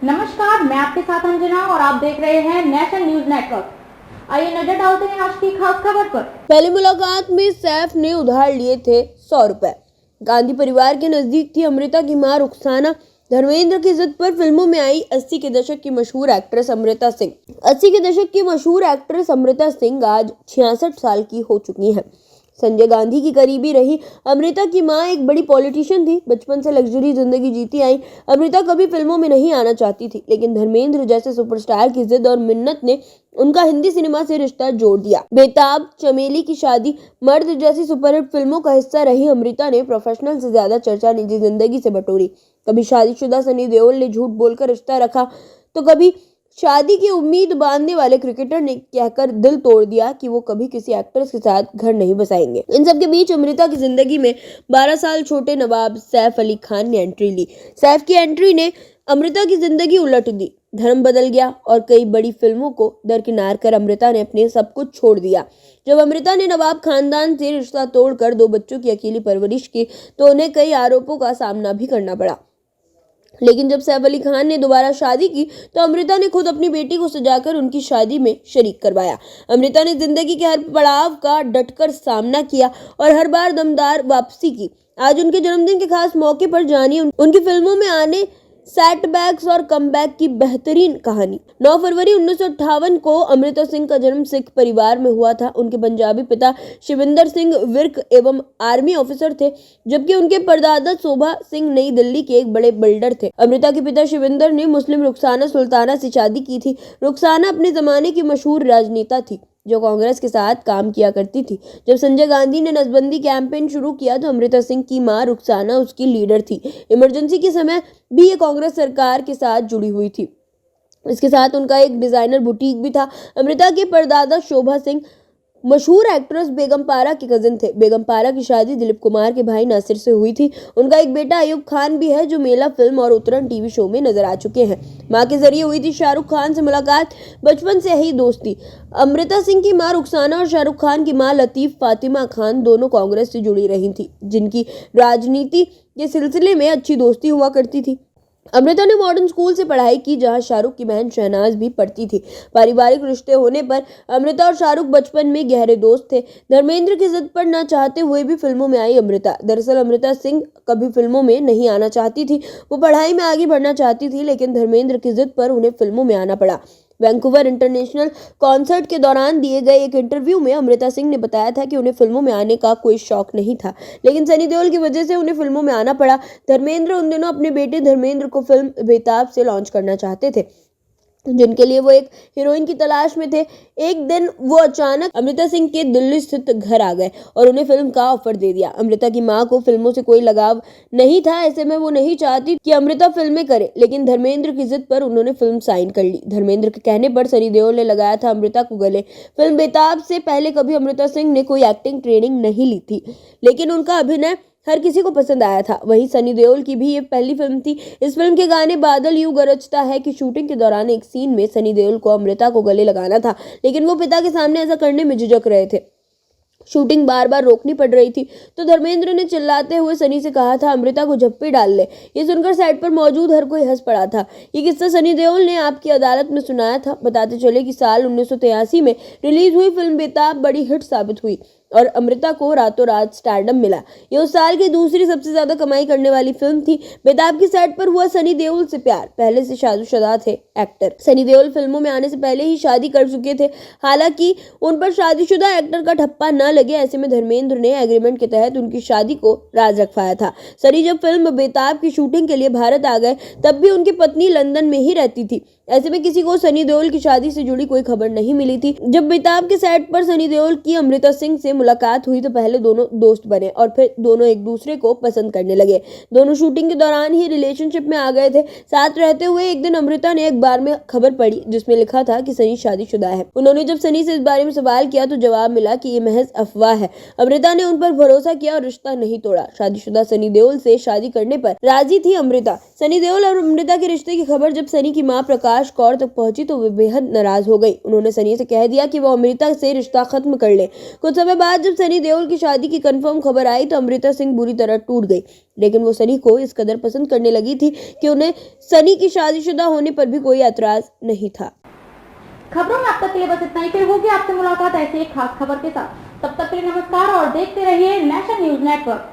नमस्कार, मैं आपके साथ अंजना और आप देख रहे हैं नेशन न्यूज नेटवर्क। आइए नजर डालते हैं आज की खास खबर पर। पहली मुलाकात में सैफ ने उधार लिए थे 100 रुपए। गांधी परिवार के नजदीक थी अमृता की मां रुखसाना। धर्मेंद्र की जिद पर फिल्मों में आई 80 के दशक की मशहूर एक्ट्रेस अमृता सिंह। 80 के दशक की मशहूर एक्ट्रेस अमृता सिंह आज 66 साल की हो चुकी हैं। संजय गांधी की करीबी रही अमृता की मां एक बड़ी पॉलिटिशियन थी। बचपन से लग्जरी जिंदगी जीती आई अमृता कभी फिल्मों में नहीं आना चाहती थी, लेकिन धर्मेंद्र जैसे सुपरस्टार की जिद और मिन्नत ने उनका हिंदी सिनेमा से रिश्ता जोड़ दिया। बेताब, चमेली की शादी, मर्द जैसी सुपरहिट फिल्मों का हिस्सा रही अमृता ने प्रोफेशनल से ज्यादा चर्चा निजी जिंदगी से बटोरी। कभी शादीशुदा सनी देओल ने झूठ बोलकर रिश्ता रखा, तो कभी शादी की उम्मीद बांधने वाले क्रिकेटर ने कहकर दिल तोड़ दिया कि वो कभी किसी एक्ट्रेस के साथ घर नहीं बसाएंगे। इन सब के बीच अमृता की जिंदगी में 12 साल छोटे नवाब सैफ अली खान ने एंट्री ली। सैफ की एंट्री ने अमृता की जिंदगी उलट दी। धर्म बदल गया और कई बड़ी फिल्मों को दरकिनार कर अमृता ने अपने सब कुछ छोड़ दिया। जब अमृता ने नवाब खानदान से रिश्ता तोड़कर 2 बच्चों की अकेली परवरिश की, तो उन्हें कई आरोपों का सामना भी करना पड़ा। लेकिन जब सैफ अली खान ने दोबारा शादी की, तो अमृता ने खुद अपनी बेटी को सजाकर उनकी शादी में शरीक करवाया। अमृता ने जिंदगी के हर पड़ाव का डटकर सामना किया और हर बार दमदार वापसी की। आज उनके जन्मदिन के खास मौके पर जानिए उनकी फिल्मों में आने सेटबैक्स और कमबैक की बेहतरीन कहानी। 9 फरवरी 1958 को अमृता सिंह का जन्म सिख परिवार में हुआ था। उनके पंजाबी पिता शिविंदर सिंह विर्क एवं आर्मी ऑफिसर थे, जबकि उनके परदादा शोभा सिंह नई दिल्ली के एक बड़े बिल्डर थे। अमृता के पिता शिविंदर ने मुस्लिम रुखसाना सुल्ताना से शादी की थी। रुखसाना अपने जमाने की मशहूर राजनेता थी, जो कांग्रेस के साथ काम किया करती थी। जब संजय गांधी ने नसबंदी कैंपेन शुरू किया, तो अमृता सिंह की मां रुखसाना उसकी लीडर थी। इमरजेंसी के समय भी ये कांग्रेस सरकार के साथ जुड़ी हुई थी। इसके साथ उनका एक डिजाइनर बुटीक भी था। अमृता के परदादा शोभा सिंह मशहूर एक्ट्रेस बेगम पारा के कजिन थे। बेगम पारा की शादी दिलीप कुमार के भाई नासिर से हुई थी। उनका एक बेटा अयूब खान भी है, जो मेला फिल्म और उतरन टीवी शो में नजर आ चुके हैं। मां के जरिए हुई थी शाहरुख खान से मुलाकात। बचपन से ही दोस्ती। अमृता सिंह की मां रुखसाना और शाहरुख खान की मां लतीफ फातिमा खान दोनों कांग्रेस से जुड़ी रही थी, जिनकी राजनीति के सिलसिले में अच्छी दोस्ती हुआ करती थी। अमृता ने मॉडर्न स्कूल से पढ़ाई की, जहां शाहरुख की बहन शहनाज भी पढ़ती थी। पारिवारिक रिश्ते होने पर अमृता और शाहरुख बचपन में गहरे दोस्त थे। धर्मेंद्र की जिद पर न चाहते हुए भी फिल्मों में आई अमृता। दरअसल अमृता सिंह कभी फिल्मों में नहीं आना चाहती थी। वो पढ़ाई में आगे बढ़ना चाहती थी, लेकिन धर्मेंद्र की जिद पर उन्हें फिल्मों में आना पड़ा। वैंकूवर इंटरनेशनल कॉन्सर्ट के दौरान दिए गए एक इंटरव्यू में अमृता सिंह ने बताया था कि उन्हें फिल्मों में आने का कोई शौक नहीं था, लेकिन सनी देओल की वजह से उन्हें फिल्मों में आना पड़ा। धर्मेंद्र उन दिनों अपने बेटे धर्मेंद्र को फिल्म बेताब से लॉन्च करना चाहते थे, जिनके लिए वो एक हीरोइन की तलाश में थे। एक दिन वो अचानक अमृता सिंह के दिल्ली स्थित घर आ गए और उन्हें फिल्म का ऑफर दे दिया। अमृता की मां को फिल्मों से कोई लगाव नहीं था, ऐसे में वो नहीं चाहती कि अमृता फिल्में करे, लेकिन धर्मेंद्र की जिद पर उन्होंने फिल्म साइन कर ली। धर्मेंद्र के कहने पर सनी देओल ने लगाया था अमृता को गले। फिल्म बेताब से पहले कभी अमृता सिंह ने कोई एक्टिंग ट्रेनिंग नहीं ली थी, लेकिन उनका अभिनय हर किसी को पसंद आया था। वहीं सनी देओल की भी ये पहली फिल्म थी। इस फिल्म के गाने बादल यूं गरजता है कि शूटिंग के दौरान एक सीन में सनी देओल को अमृता को गले लगाना था, लेकिन वो पिता के सामने ऐसा करने में झिझक रहे थे। शूटिंग बार बार रोकनी पड़ रही थी, तो धर्मेंद्र ने चिल्लाते हुए सनी से कहा था, अमृता को झप्पी डाल ले। ये सुनकर सेट पर मौजूद हर कोई हंस पड़ा था। ये किस्सा सनी देओल ने आपकी अदालत में सुनाया था। बताते चले कि साल 1983 में रिलीज हुई फिल्म बेताब बड़ी हिट साबित हुई और अमृता को रातों रात स्टारडम मिला। ये उस साल की दूसरी सबसे ज्यादा कमाई करने वाली फिल्म थी। बेताब की सेट पर हुआ सनी देओल से प्यार। पहले से शादीशुदा थे एक्टर। सनी देओल फिल्मों में आने से पहले ही शादी कर चुके थे। हालांकि उन पर शादीशुदा एक्टर का ठप्पा न लगे, ऐसे में धर्मेंद्र ने एग्रीमेंट के तहत उनकी शादी को राज रखवाया था। सनी जब फिल्म बेताब की शूटिंग के लिए भारत आ गए, तब भी उनकी पत्नी लंदन में ही रहती थी। ऐसे में किसी को सनी देओल की शादी से जुड़ी कोई खबर नहीं मिली थी। जब बेताब के सेट पर सनी देओल की अमृता सिंह से मुलाकात हुई, तो पहले दोनों दोस्त बने और फिर दोनों एक दूसरे को पसंद करने लगे। दोनों शूटिंग के दौरान ही रिलेशनशिप में आ गए थे। साथ रहते हुए एक दिन अमृता ने एक बार में खबर पढ़ी, जिसमें लिखा था कि सनी शादीशुदा है। उन्होंने जब सनी से इस बारे में सवाल किया, तो जवाब मिला कि ये महज अफवाह है। अमृता ने उन पर भरोसा किया और रिश्ता नहीं तोड़ा। शादीशुदा सनी देओल से शादी करने पर राजी थी अमृता। सनी देओल और अमृता के रिश्ते की खबर जब सनी की मां प्रकाश कौर तक पहुंची, तो वे बेहद नाराज हो गई। उन्होंने सनी से कह दिया कि वो अमृता से रिश्ता खत्म कर ले। कुछ समय बाद बाद जब सनी देओल की शादी की कंफर्म खबर आई तो अमृता सिंह बुरी तरह टूट गई, लेकिन वो सनी को इस कदर पसंद करने लगी थी कि उन्हें सनी की शादीशुदा होने पर भी कोई एतराज नहीं था। खबरों में अब तक के लिए बस इतना ही। फिर होगी आपसे मुलाकात ऐसी एक खास खबर के साथ। तब तक के लिए नमस्कार और देखते रहिए नेशन न्यूज नेटवर्क।